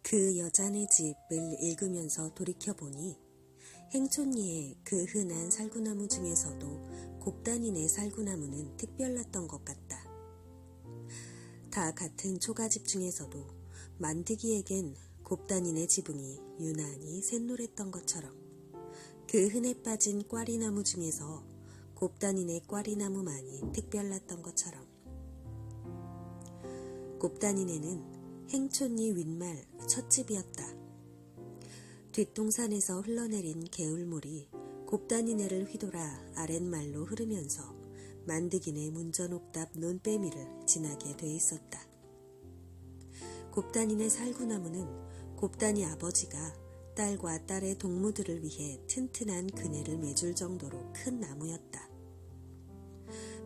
그 여자네 집을 읽으면서 돌이켜보니 행촌리의 그 흔한 살구나무 중에서도 곱단이네 살구나무는 특별했던 것 같다. 다 같은 초가집 중에서도 만드기에겐 곱단이네 지붕이 유난히 샛노랬던 것처럼 그 흔해 빠진 꽈리나무 중에서 곱단이네 꽈리나무만이 특별했던 것처럼 곱단이네는 행촌리 윗말 찻집이었다. 뒷동산에서 흘러내린 개울물이 곱단이네를 휘돌아 아랫말로 흐르면서 만드기네 문전옥답 논빼미를 지나게 돼 있었다. 곱단이네 살구나무는 곱단이 아버지가 딸과 딸의 동무들을 위해 튼튼한 그네를 매줄 정도로 큰 나무였다.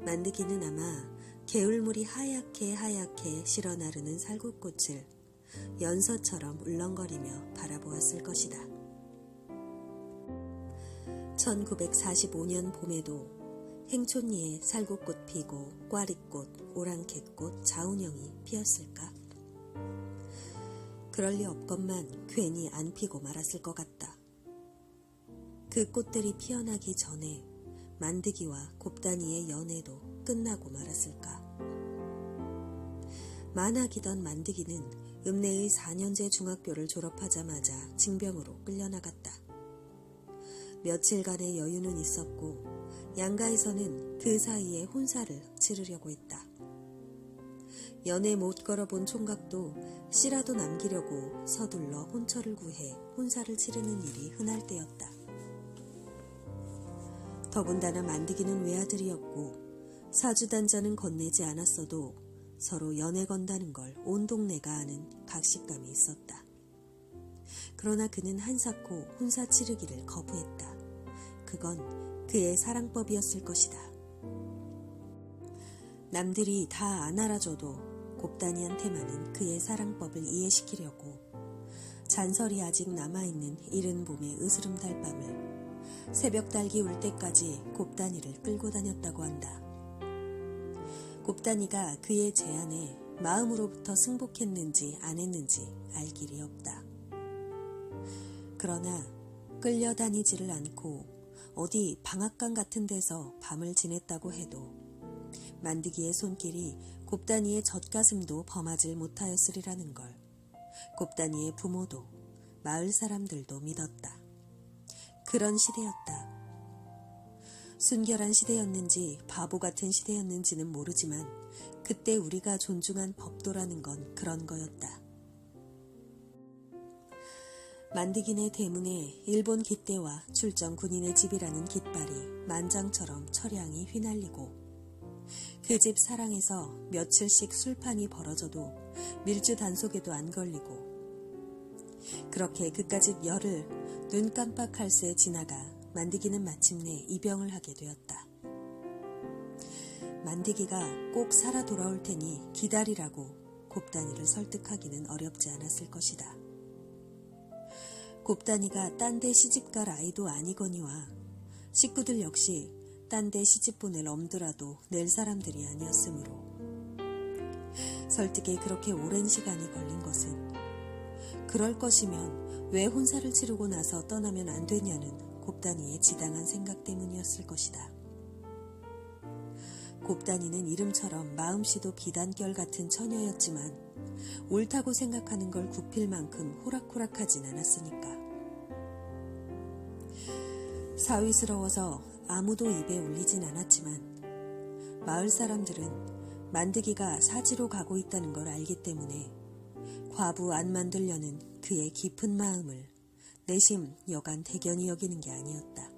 만드기는 아마 개울물이 하얗게 실어 나르는 살구꽃을 연서처럼 울렁거리며 바라보았을 것이다. 1945년 봄에도 행촌리에 살구꽃 피고 꽈리꽃, 오랑캐꽃, 자운형이 피었을까? 그럴 리 없건만 괜히 안 피고 말았을 것 같다. 그 꽃들이 피어나기 전에 만드기와 곱단이의 연애도 끝나고 말았을까? 만학이던 만드기는 읍내의 4년제 중학교를 졸업하자마자 징병으로 끌려나갔다. 며칠간의 여유는 있었고 양가에서는 그 사이에 혼사를 치르려고 했다. 연애 못 걸어본 총각도 씨라도 남기려고 서둘러 혼처를 구해 혼사를 치르는 일이 흔할 때였다. 더군다나 만드기는 외아들이었고 사주단자는 건네지 않았어도 서로 연애 건다는 걸 온 동네가 아는 각식감이 있었다. 그러나 그는 한사코 혼사 치르기를 거부했다. 그건 그의 사랑법이었을 것이다. 남들이 다 안 알아줘도 곱단이한테만은 그의 사랑법을 이해시키려고 잔설이 아직 남아있는 이른 봄의 으스름 달밤을 새벽 달기 울 때까지 곱단이를 끌고 다녔다고 한다. 곱단이가 그의 제안에 마음으로부터 승복했는지 안 했는지 알 길이 없다. 그러나 끌려다니지를 않고 어디 방앗간 같은 데서 밤을 지냈다고 해도 만드기의 손길이 곱단이의 젖가슴도 범하질 못하였으리라는 걸 곱단이의 부모도 마을 사람들도 믿었다. 그런 시대였다. 순결한 시대였는지 바보 같은 시대였는지는 모르지만 그때 우리가 존중한 법도라는 건 그런 거였다. 만드기네 대문에 일본 깃대와 출정 군인의 집이라는 깃발이 만장처럼 철양이 휘날리고 그 집 사랑에서 며칠씩 술판이 벌어져도 밀주 단속에도 안 걸리고 그렇게 그까짓 열을 눈 깜빡할 새 지나가 만드기는 마침내 입영을 하게 되었다. 만드기가 꼭 살아 돌아올 테니 기다리라고 곱단이를 설득하기는 어렵지 않았을 것이다. 곱단이가 딴 데 시집갈 아이도 아니거니와 식구들 역시 딴 데 시집 보낼 엄두라도 낼 사람들이 아니었으므로 설득에 그렇게 오랜 시간이 걸린 것은 그럴 것이면 왜 혼사를 치르고 나서 떠나면 안 되냐는 곱단이의 지당한 생각 때문이었을 것이다. 곱단이는 이름처럼 마음씨도 비단결 같은 처녀였지만 옳다고 생각하는 걸 굽힐 만큼 호락호락하진 않았으니까. 사위스러워서 아무도 입에 올리진 않았지만 마을 사람들은 만드기가 사지로 가고 있다는 걸 알기 때문에 과부 안 만들려는 그의 깊은 마음을 내심 여간 대견히 여기는 게 아니었다.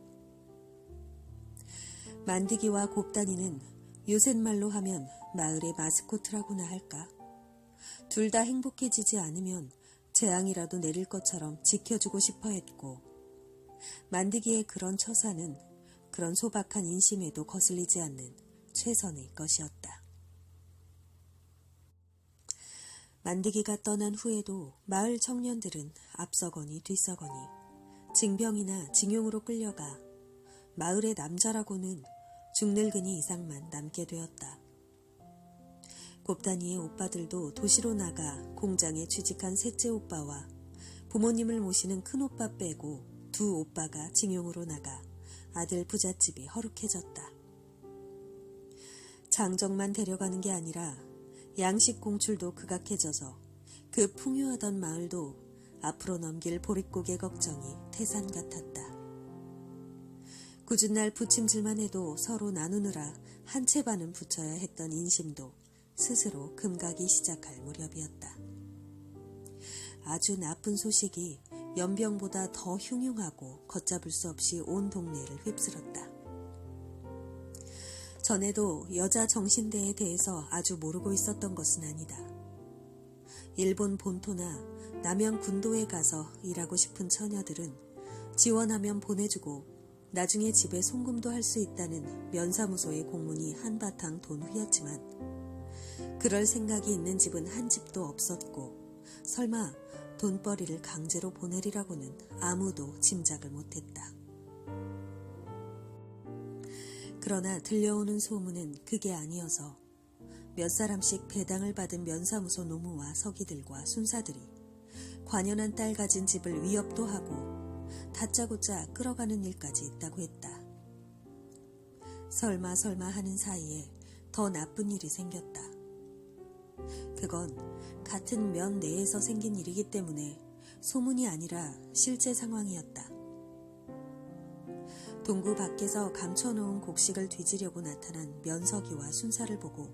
만드기와 곱단이는 요새말로 하면 마을의 마스코트라고나 할까? 둘 다 행복해지지 않으면 재앙이라도 내릴 것처럼 지켜주고 싶어 했고 만드기의 그런 처사는 그런 소박한 인심에도 거슬리지 않는 최선의 것이었다. 만드기가 떠난 후에도 마을 청년들은 앞서거니 뒤서거니 징병이나 징용으로 끌려가 마을의 남자라고는 중늙은이 이상만 남게 되었다. 곱다니의 오빠들도 도시로 나가 공장에 취직한 셋째 오빠와 부모님을 모시는 큰오빠 빼고 두 오빠가 징용으로 나가 아들 부잣집이 허룩해졌다. 장정만 데려가는 게 아니라 양식 공출도 극악해져서 그 풍요하던 마을도 앞으로 넘길 보릿고개 걱정이 태산 같았다. 굳은 날 부침질만 해도 서로 나누느라 한 채 반은 붙여야 했던 인심도 스스로 금가기 시작할 무렵이었다. 아주 나쁜 소식이 연병보다 더 흉흉하고 걷잡을 수 없이 온 동네를 휩쓸었다. 전에도 여자 정신대에 대해서 아주 모르고 있었던 것은 아니다. 일본 본토나 남양 군도에 가서 일하고 싶은 처녀들은 지원하면 보내주고 나중에 집에 송금도 할 수 있다는 면사무소의 공문이 한바탕 돈 휘었지만 그럴 생각이 있는 집은 한 집도 없었고 설마 돈벌이를 강제로 보내리라고는 아무도 짐작을 못했다. 그러나 들려오는 소문은 그게 아니어서 몇 사람씩 배당을 받은 면사무소 노무와 서기들과 순사들이 관연한 딸 가진 집을 위협도 하고 다짜고짜 끌어가는 일까지 있다고 했다. 설마 하는 사이에 더 나쁜 일이 생겼다. 그건 같은 면 내에서 생긴 일이기 때문에 소문이 아니라 실제 상황이었다. 동구 밖에서 감춰놓은 곡식을 뒤지려고 나타난 면서기와 순사를 보고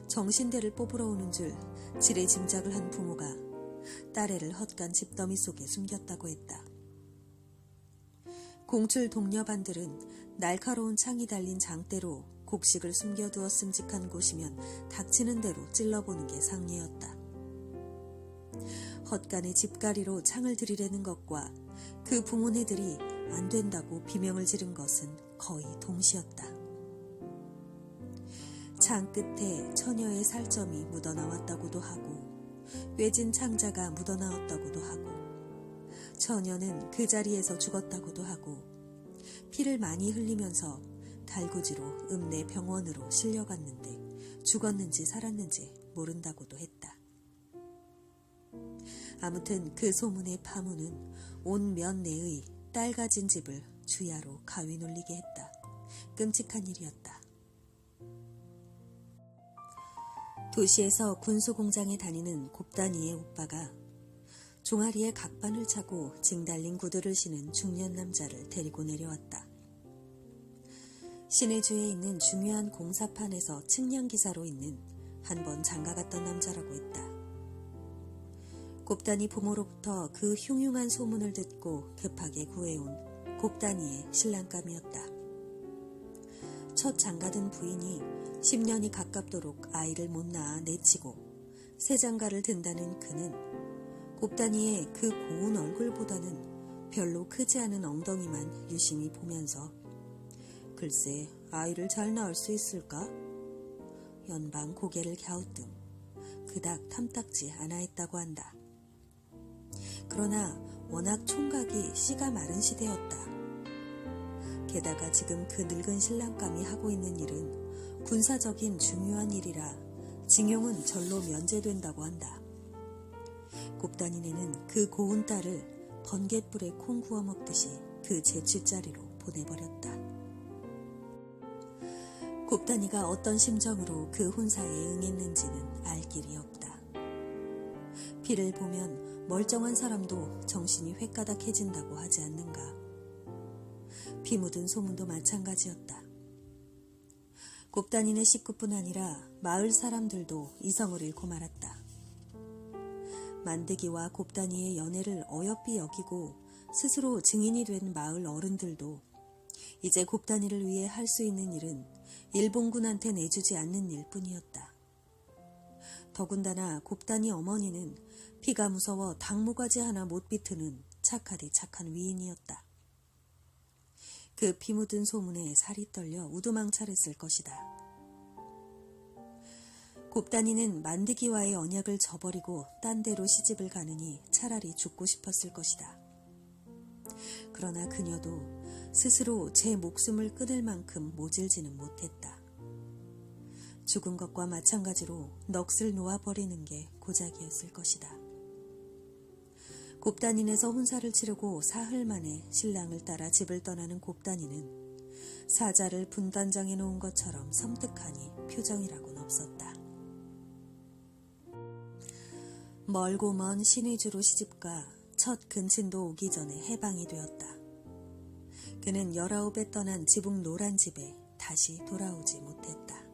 정신대를 뽑으러 오는 줄 지레 짐작을 한 부모가 딸애를 헛간 집더미 속에 숨겼다고 했다. 공출 동녀반들은 날카로운 창이 달린 장대로 곡식을 숨겨두었음직한 곳이면 닥치는 대로 찔러보는 게 상례였다. 헛간에 집가리로 창을 들이려는 것과 그 부모네들이 안 된다고 비명을 지른 것은 거의 동시였다. 창 끝에 처녀의 살점이 묻어나왔다고도 하고 외진 창자가 묻어나왔다고도 하고 처녀는 그 자리에서 죽었다고도 하고 피를 많이 흘리면서 달구지로 읍내 병원으로 실려갔는데 죽었는지 살았는지 모른다고도 했다. 아무튼 그 소문의 파문은 온 면 내의 딸 가진 집을 주야로 가위 눌리게 했다. 끔찍한 일이었다. 도시에서 군수공장에 다니는 곱다니의 오빠가 종아리에 각반을 차고 징달린 구두를 신은 중년 남자를 데리고 내려왔다. 신의주에 있는 중요한 공사판에서 측량기사로 있는 한 번 장가갔던 남자라고 했다. 곱다니 부모로부터 그 흉흉한 소문을 듣고 급하게 구해온 곱다니의 신랑감이었다. 첫 장가든 부인이 10년이 가깝도록 아이를 못 낳아 내치고 새 장가를 든다는 그는 곱다니의 그 고운 얼굴보다는 별로 크지 않은 엉덩이만 유심히 보면서 글쎄 아이를 잘 낳을 수 있을까? 연방 고개를 갸우뚱 그닥 탐탁지 않아 했다고 한다. 그러나 워낙 총각이 씨가 마른 시대였다. 게다가 지금 그 늙은 신랑감이 하고 있는 일은 군사적인 중요한 일이라 징용은 절로 면제된다고 한다. 곱다니네는 그 고운 딸을 번갯불에 콩 구워 먹듯이 그 제취자리로 보내버렸다. 곱다니가 어떤 심정으로 그 혼사에 응했는지는 알 길이 없다. 피를 보면 멀쩡한 사람도 정신이 횟가닥해진다고 하지 않는가. 피 묻은 소문도 마찬가지였다. 곱다니네 식구뿐 아니라 마을 사람들도 이성을 잃고 말았다. 만드기와 곱다니의 연애를 어여삐 여기고 스스로 증인이 된 마을 어른들도 이제 곱다니를 위해 할 수 있는 일은 일본군한테 내주지 않는 일뿐이었다. 더군다나 곱다니 어머니는 피가 무서워 닭모가지 하나 못 비트는 착하디 착한 위인이었다. 그 피 묻은 소문에 살이 떨려 우두망찰했을 것이다. 곱다니는 만드기와의 언약을 저버리고 딴 데로 시집을 가느니 차라리 죽고 싶었을 것이다. 그러나 그녀도 스스로 제 목숨을 끊을 만큼 모질지는 못했다. 죽은 것과 마찬가지로 넋을 놓아버리는 게 고작이었을 것이다. 곱단인에서 혼사를 치르고 사흘 만에 신랑을 따라 집을 떠나는 곱단이는 사자를 분단장해 놓은 것처럼 섬뜩하니 표정이라고는 없었다. 멀고 먼 신의주로 시집가 첫 근친도 오기 전에 해방이 되었다. 그는 19에 떠난 지붕 노란 집에 다시 돌아오지 못했다.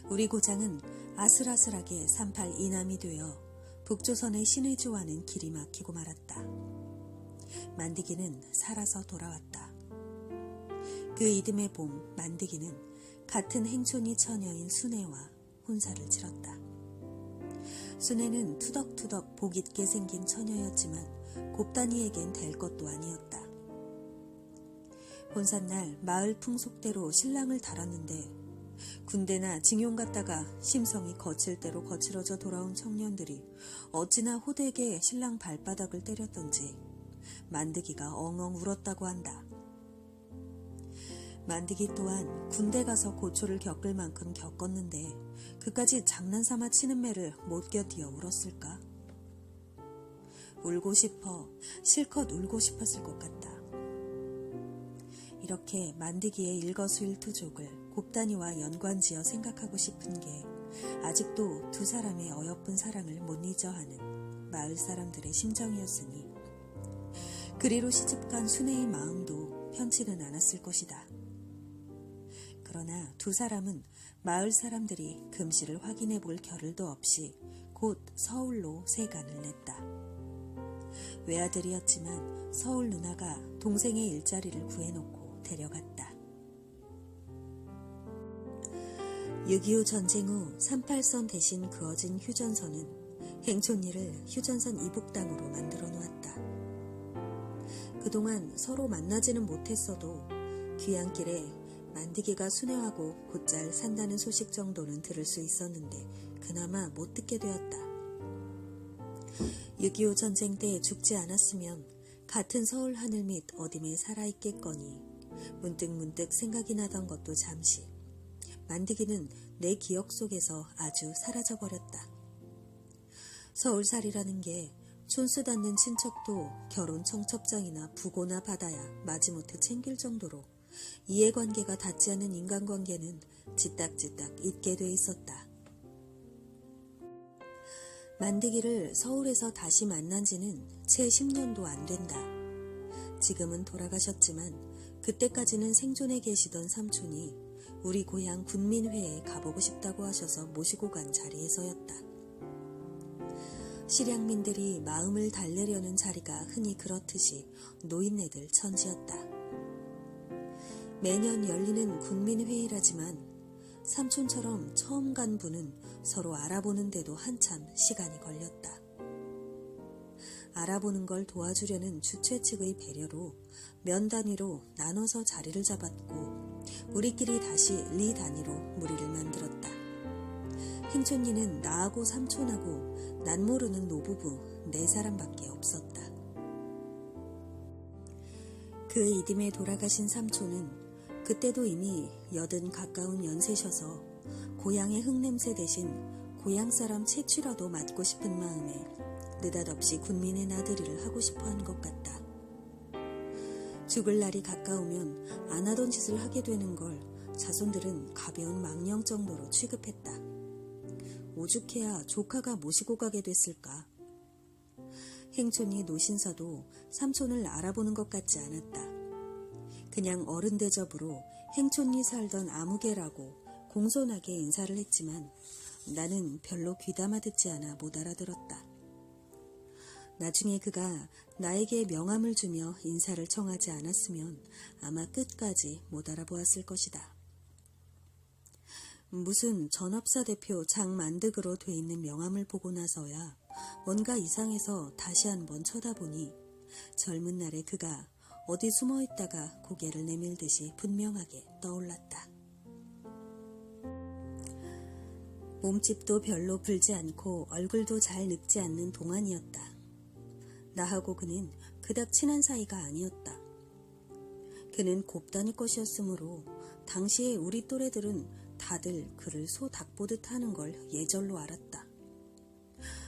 우리 고장은 아슬아슬하게 38 이남이 되어 북조선의 신의주와는 길이 막히고 말았다. 만디기는 살아서 돌아왔다. 그 이듬해 봄 만디기는 같은 행촌이 처녀인 순애와 혼사를 치렀다. 순애는 투덕투덕 복있게 생긴 처녀였지만 곱단이에겐 될 것도 아니었다. 혼삿날 마을 풍속대로 신랑을 달았는데 군대나 징용 갔다가 심성이 거칠 대로 거칠어져 돌아온 청년들이 어찌나 호되게 신랑 발바닥을 때렸던지 만드기가 엉엉 울었다고 한다. 만드기 또한 군대 가서 고초를 겪을 만큼 겪었는데 그까지 장난삼아 치는 매를 못 견디어 울었을까? 울고 싶어, 실컷 울고 싶었을 것 같다. 이렇게 만드기의 일거수일투족을 곱단이와 연관지어 생각하고 싶은 게 아직도 두 사람의 어여쁜 사랑을 못 잊어 하는 마을 사람들의 심정이었으니 그리로 시집간 순애의 마음도 편치는 않았을 것이다. 그러나 두 사람은 마을 사람들이 금시를 확인해 볼 겨를도 없이 곧 서울로 세간을 냈다. 외아들이었지만 서울 누나가 동생의 일자리를 구해놓고 데려갔다. 6.25 전쟁 후 38선 대신 그어진 휴전선은 행촌리를 휴전선 이북당으로 만들어 놓았다. 그동안 서로 만나지는 못했어도 귀향길에 만디기가 순애하고 곧잘 산다는 소식 정도는 들을 수 있었는데 그나마 못 듣게 되었다. 6.25 전쟁 때 죽지 않았으면 같은 서울 하늘 밑 어dim에 살아있겠거니 문득문득 생각이 나던 것도 잠시 만디기는 내 기억 속에서 아주 사라져버렸다. 서울살이라는 게 촌수 닿는 친척도 결혼 청첩장이나 부고나 받아야 마지못해 챙길 정도로 이해관계가 닿지 않는 인간관계는 지딱지딱 잊게 돼 있었다. 만디기를 서울에서 다시 만난 지는 채 10년도 안 된다. 지금은 돌아가셨지만 그때까지는 생존해 계시던 삼촌이 우리 고향 군민회에 가보고 싶다고 하셔서 모시고 간 자리에서였다. 실향민들이 마음을 달래려는 자리가 흔히 그렇듯이 노인네들 천지였다. 매년 열리는 군민회의라지만 삼촌처럼 처음 간 분은 서로 알아보는데도 한참 시간이 걸렸다. 알아보는 걸 도와주려는 주최 측의 배려로 면 단위로 나눠서 자리를 잡았고 우리끼리 다시 리 단위로 무리를 만들었다. 행촌리는 나하고 삼촌하고 난 모르는 노부부 4사람밖에 없었다. 그 이듬해 돌아가신 삼촌은 그때도 이미 80 가까운 연세셔서 고향의 흙냄새 대신 고향 사람 채취라도 맡고 싶은 마음에 느닷없이 군민의 나들이를 하고 싶어 한 것 같다. 죽을 날이 가까우면 안 하던 짓을 하게 되는 걸 자손들은 가벼운 망령 정도로 취급했다. 오죽해야 조카가 모시고 가게 됐을까. 행촌이 노신사도 삼촌을 알아보는 것 같지 않았다. 그냥 어른 대접으로 행촌리 살던 아무개라고 공손하게 인사를 했지만 나는 별로 귀담아 듣지 않아 못 알아들었다. 나중에 그가 나에게 명함을 주며 인사를 청하지 않았으면 아마 끝까지 못 알아보았을 것이다. 무슨 전업사 대표 장만득으로 돼 있는 명함을 보고 나서야 뭔가 이상해서 다시 한번 쳐다보니 젊은 날에 그가 어디 숨어 있다가 고개를 내밀듯이 분명하게 떠올랐다. 몸집도 별로 불지 않고 얼굴도 잘 늙지 않는 동안이었다. 나하고 그는 그닥 친한 사이가 아니었다. 그는 곱단이 것이었으므로 당시에 우리 또래들은 다들 그를 소 닭 보듯 하는 걸 예절로 알았다.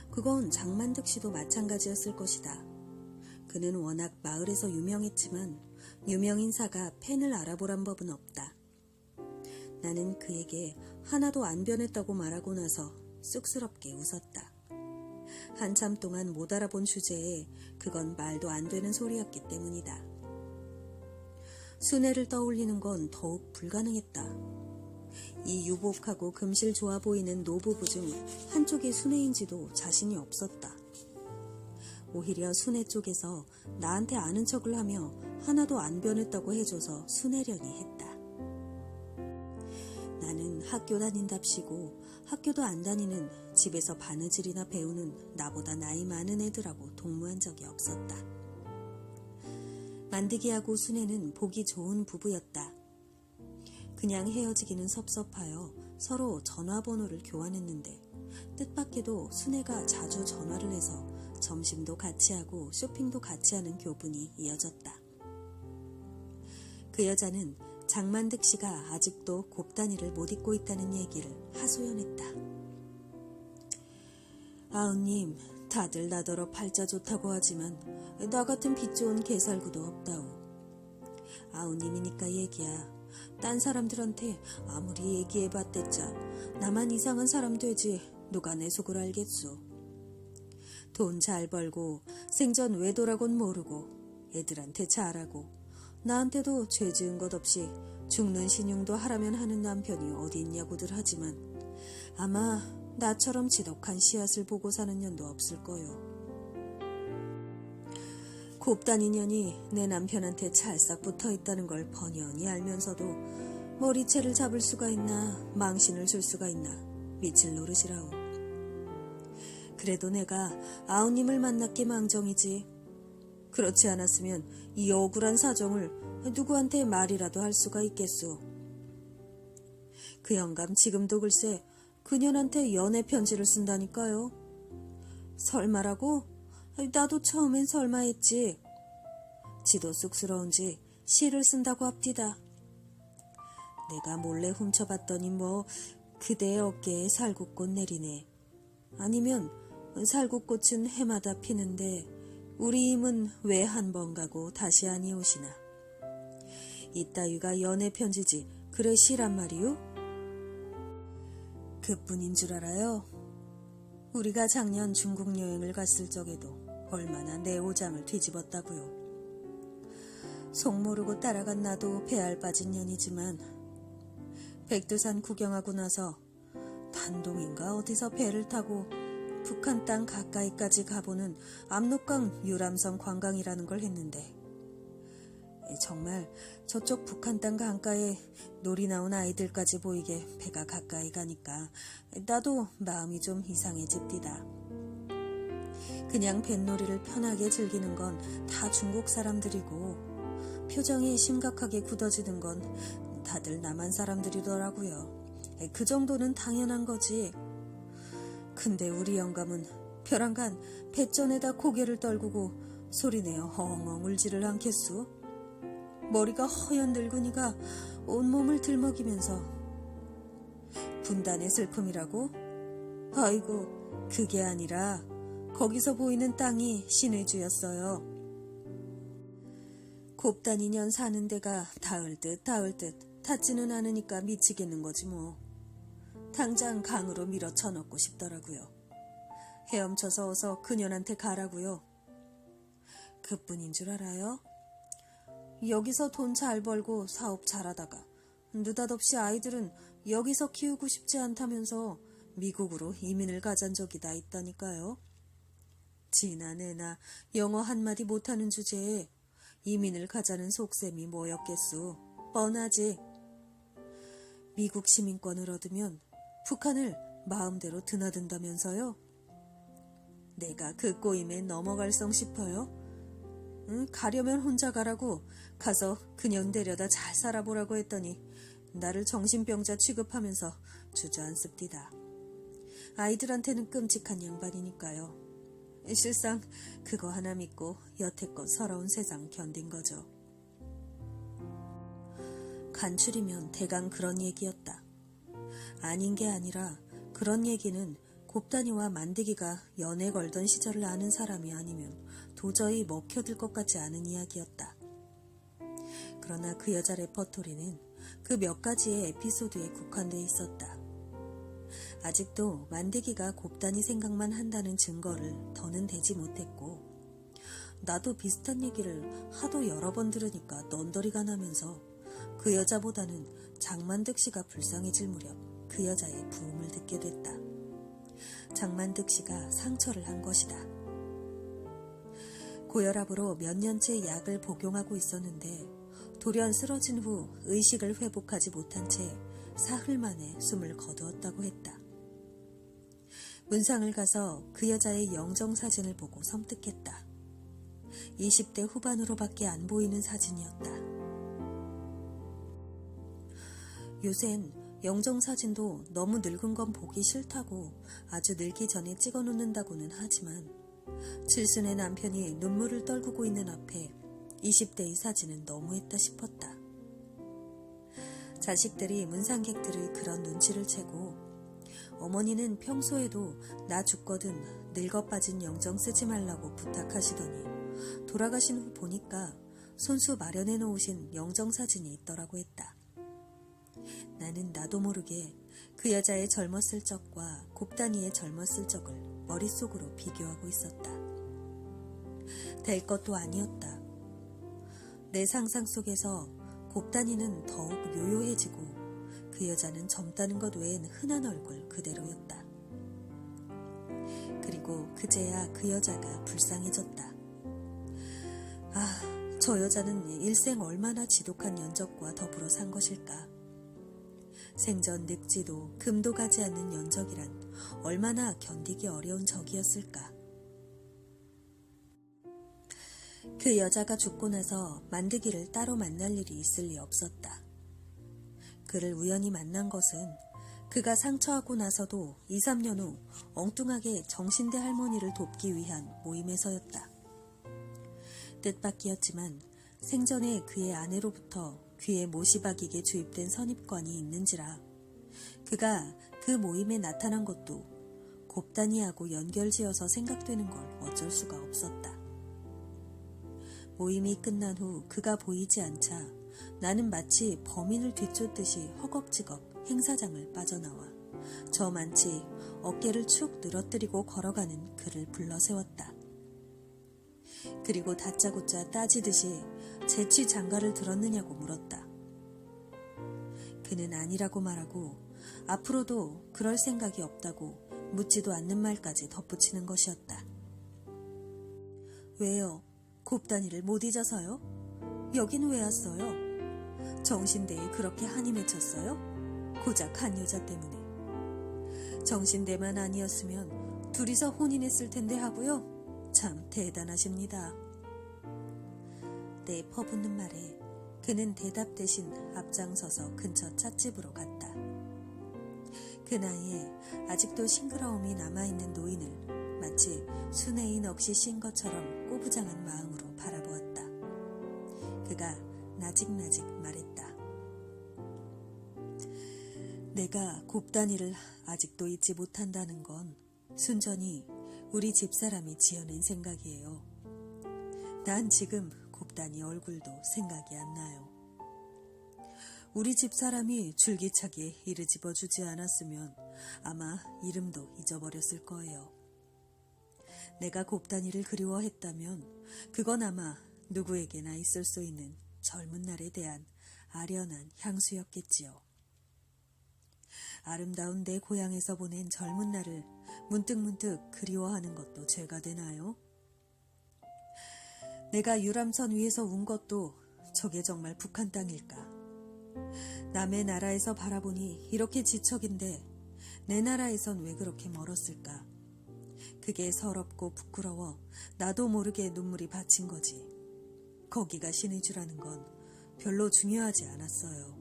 그건 장만득 씨도 마찬가지였을 것이다. 그는 워낙 마을에서 유명했지만 유명인사가 팬을 알아보란 법은 없다. 나는 그에게 하나도 안 변했다고 말하고 나서 쑥스럽게 웃었다. 한참 동안 못 알아본 주제에 그건 말도 안 되는 소리였기 때문이다. 순애를 떠올리는 건 더욱 불가능했다. 이 유복하고 금실 좋아 보이는 노부부 중 한쪽이 순애인지도 자신이 없었다. 오히려 순애 쪽에서 나한테 아는 척을 하며 하나도 안 변했다고 해줘서 순애려니 했다. 나는 학교 다닌답시고 학교도 안 다니는 집에서 바느질이나 배우는 나보다 나이 많은 애들하고 동무한 적이 없었다. 만드기하고 순애는 보기 좋은 부부였다. 그냥 헤어지기는 섭섭하여 서로 전화번호를 교환했는데 뜻밖에도 순애가 자주 전화를 해서 점심도 같이 하고 쇼핑도 같이 하는 교분이 이어졌다. 그 여자는 장만득 씨가 아직도 곱다니를 못 입고 있다는 얘기를 하소연했다. 아우님, 다들 나더러 팔자 좋다고 하지만 나 같은 빚 좋은 개살구도 없다오. 아우님이니까 얘기야. 딴 사람들한테 아무리 얘기해봤댔자 나만 이상한 사람 되지 누가 내 속을 알겠소. 돈 잘 벌고 생전 외도라곤 모르고 애들한테 잘하고 나한테도 죄 지은 것 없이 죽는 신용도 하라면 하는 남편이 어디 있냐고들 하지만 아마 나처럼 지독한 씨앗을 보고 사는 년도 없을 거요. 곱다니 년이 내 남편한테 찰싹 붙어있다는 걸 번연히 알면서도 머리채를 잡을 수가 있나 망신을 줄 수가 있나 미칠 노릇이라오. 그래도 내가 아우님을 만났게 망정이지. 그렇지 않았으면 이 억울한 사정을 누구한테 말이라도 할 수가 있겠소. 그 영감 지금도 글쎄 그년한테 연애 편지를 쓴다니까요. 설마라고? 나도 처음엔 설마 했지. 지도 쑥스러운지 시를 쓴다고 합디다. 내가 몰래 훔쳐봤더니 뭐 그대의 어깨에 살구꽃 내리네. 아니면 살구꽃은 해마다 피는데 우리 임은 왜 한 번 가고 다시 아니 오시나. 이따위가 연애 편지지 그래 시란 말이요? 그뿐인 줄 알아요? 우리가 작년 중국 여행을 갔을 적에도 얼마나 내 오장을 뒤집었다고요. 속 모르고 따라간 나도 배알 빠진 년이지만 백두산 구경하고 나서 단동인가 어디서 배를 타고 북한 땅 가까이까지 가보는 압록강 유람선 관광이라는 걸 했는데 정말 저쪽 북한 땅 강가에 놀이 나온 아이들까지 보이게 배가 가까이 가니까 나도 마음이 좀 이상해집디다. 그냥 뱃놀이를 편하게 즐기는 건 다 중국 사람들이고 표정이 심각하게 굳어지는 건 다들 남한 사람들이더라고요. 그 정도는 당연한 거지. 근데 우리 영감은 벼랑간 뱃전에다 고개를 떨구고 소리내어 엉엉 울지를 않겠소. 머리가 허연 늙은이가 온몸을 들먹이면서 분단의 슬픔이라고? 아이고 그게 아니라 거기서 보이는 땅이 신의 주였어요. 곱다니 년 사는 데가 닿을 듯 닿지는 않으니까 미치겠는 거지 뭐. 당장 강으로 밀어 쳐넣고 싶더라고요. 헤엄쳐서 어서 그년한테 가라고요. 그뿐인 줄 알아요? 여기서 돈 잘 벌고 사업 잘하다가 느닷없이 아이들은 여기서 키우고 싶지 않다면서 미국으로 이민을 가잔 적이 다 있다니까요. 지나 내나 영어 한마디 못하는 주제에 이민을 가자는 속셈이 뭐였겠소. 뻔하지. 미국 시민권을 얻으면 북한을 마음대로 드나든다면서요. 내가 그 꼬임에 넘어갈성 싶어요. 가려면 혼자 가라고 가서 그년 데려다 잘 살아보라고 했더니 나를 정신병자 취급하면서 주저앉습디다. 아이들한테는 끔찍한 양반이니까요. 실상 그거 하나 믿고 여태껏 서러운 세상 견딘 거죠. 간추리면 대강 그런 얘기였다. 아닌 게 아니라 그런 얘기는 곱단이와 만드기가 연애 걸던 시절을 아는 사람이 아니면 도저히 먹혀들 것 같지 않은 이야기였다. 그러나 그 여자 레퍼토리는 그 몇 가지의 에피소드에 국한돼 있었다. 아직도 만드기가 곱단이 생각만 한다는 증거를 더는 대지 못했고, 나도 비슷한 얘기를 하도 여러 번 들으니까 넌더리가 나면서 그 여자보다는 장만득 씨가 불쌍해질 무렵 그 여자의 부음을 듣게 됐다. 장만득 씨가 상처를 한 것이다. 고혈압으로 몇 년째 약을 복용하고 있었는데 돌연 쓰러진 후 의식을 회복하지 못한 채 사흘 만에 숨을 거두었다고 했다. 문상을 가서 그 여자의 영정사진을 보고 섬뜩했다. 20대 후반으로밖에 안 보이는 사진이었다. 요샌 영정사진도 너무 늙은 건 보기 싫다고 아주 늙기 전에 찍어놓는다고는 하지만 칠순의 남편이 눈물을 떨구고 있는 앞에 20대의 사진은 너무했다 싶었다. 자식들이 문상객들의 그런 눈치를 채고 어머니는 평소에도 나 죽거든 늙어 빠진 영정 쓰지 말라고 부탁하시더니 돌아가신 후 보니까 손수 마련해 놓으신 영정사진이 있더라고 했다. 나는 나도 모르게 그 여자의 젊었을 적과 곱단이의 젊었을 적을 머릿속으로 비교하고 있었다. 될 것도 아니었다. 내 상상 속에서 곱단이는 더욱 요요해지고 그 여자는 젊다는 것 외엔 흔한 얼굴 그대로였다. 그리고 그제야 그 여자가 불쌍해졌다. 아, 저 여자는 일생 얼마나 지독한 연적과 더불어 산 것일까. 생전 늙지도 금도 가지 않는 연적이란 얼마나 견디기 어려운 적이었을까. 그 여자가 죽고 나서 만드기를 따로 만날 일이 있을 리 없었다. 그를 우연히 만난 것은 그가 상처하고 나서도 2, 3년 후 엉뚱하게 정신대 할머니를 돕기 위한 모임에서였다. 뜻밖이었지만 생전에 그의 아내로부터 귀에 못이 박이게 주입된 선입관이 있는지라 그가 그 모임에 나타난 것도 곱단이하고 연결지어서 생각되는 걸 어쩔 수가 없었다. 모임이 끝난 후 그가 보이지 않자 나는 마치 범인을 뒤쫓듯이 허겁지겁 행사장을 빠져나와 저만치 어깨를 축 늘어뜨리고 걸어가는 그를 불러세웠다. 그리고 다짜고짜 따지듯이 재치 장가를 들었느냐고 물었다. 그는 아니라고 말하고 앞으로도 그럴 생각이 없다고 묻지도 않는 말까지 덧붙이는 것이었다. 왜요? 곱단이를 못 잊어서요? 여긴 왜 왔어요? 정신대에 그렇게 한이 맺혔어요? 고작 한 여자 때문에. 정신대만 아니었으면 둘이서 혼인했을 텐데 하고요. 참 대단하십니다. 내 퍼붓는 말에 그는 대답 대신 앞장서서 근처 찻집으로 갔다. 그 나이에 아직도 싱그러움이 남아있는 노인을 마치 순애인 억시 씬 것처럼 꼬부장한 마음으로 바라보았다. 그가 나직나직 말했다. 내가 곱단이를 아직도 잊지 못한다는 건 순전히 우리 집사람이 지어낸 생각이에요. 난 지금 곱단이 얼굴도 생각이 안 나요. 우리 집사람이 줄기차게 이를 집어주지 않았으면 아마 이름도 잊어버렸을 거예요. 내가 곱단이를 그리워했다면 그건 아마 누구에게나 있을 수 있는 젊은 날에 대한 아련한 향수였겠지요. 아름다운 내 고향에서 보낸 젊은 날을 문득문득 그리워하는 것도 죄가 되나요? 내가 유람선 위에서 운 것도 저게 정말 북한 땅일까? 남의 나라에서 바라보니 이렇게 지척인데 내 나라에선 왜 그렇게 멀었을까? 그게 서럽고 부끄러워 나도 모르게 눈물이 받친 거지. 거기가 신의 주라는 건 별로 중요하지 않았어요.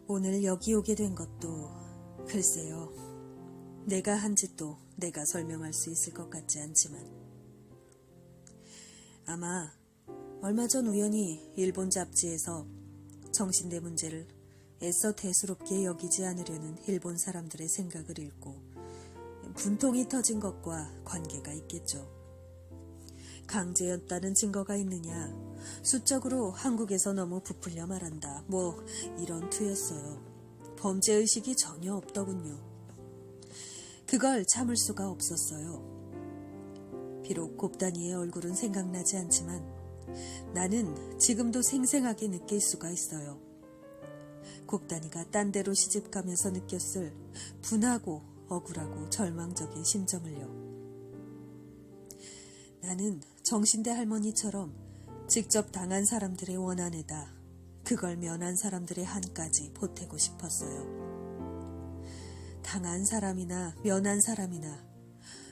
오늘 여기 오게 된 것도 글쎄요. 내가 한 짓도 내가 설명할 수 있을 것 같지 않지만 아마 얼마 전 우연히 일본 잡지에서 정신대 문제를 애써 대수롭게 여기지 않으려는 일본 사람들의 생각을 읽고 분통이 터진 것과 관계가 있겠죠. 강제였다는 증거가 있느냐, 수적으로 한국에서 너무 부풀려 말한다, 뭐 이런 투였어요. 범죄의식이 전혀 없더군요. 그걸 참을 수가 없었어요. 비록 곱다니의 얼굴은 생각나지 않지만 나는 지금도 생생하게 느낄 수가 있어요. 곱다니가 딴 데로 시집가면서 느꼈을 분하고 억울하고 절망적인 심정을요. 나는 정신대 할머니처럼 직접 당한 사람들의 원한에다 그걸 면한 사람들의 한까지 보태고 싶었어요. 당한 사람이나 면한 사람이나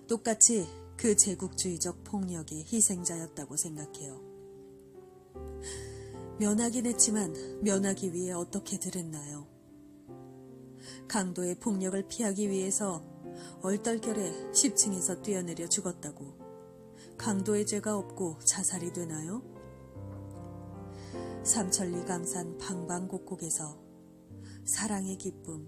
똑같이 그 제국주의적 폭력의 희생자였다고 생각해요. 면하긴 했지만 면하기 위해 어떻게들 했나요? 강도의 폭력을 피하기 위해서 얼떨결에 10층에서 뛰어내려 죽었다고 강도의 죄가 없고 자살이 되나요? 삼천리 강산 방방곡곡에서 사랑의 기쁨,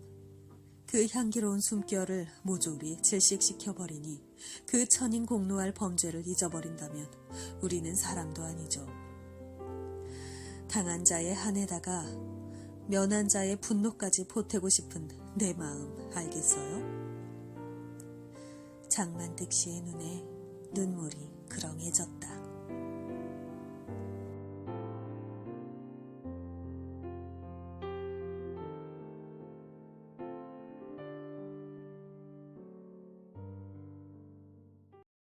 그 향기로운 숨결을 모조리 질식시켜버리니 그 천인 공노할 범죄를 잊어버린다면 우리는 사람도 아니죠. 당한 자의 한에다가 면한 자의 분노까지 보태고 싶은 내 마음 알겠어요? 장만득 씨의 눈에 눈물이 그렁해졌다.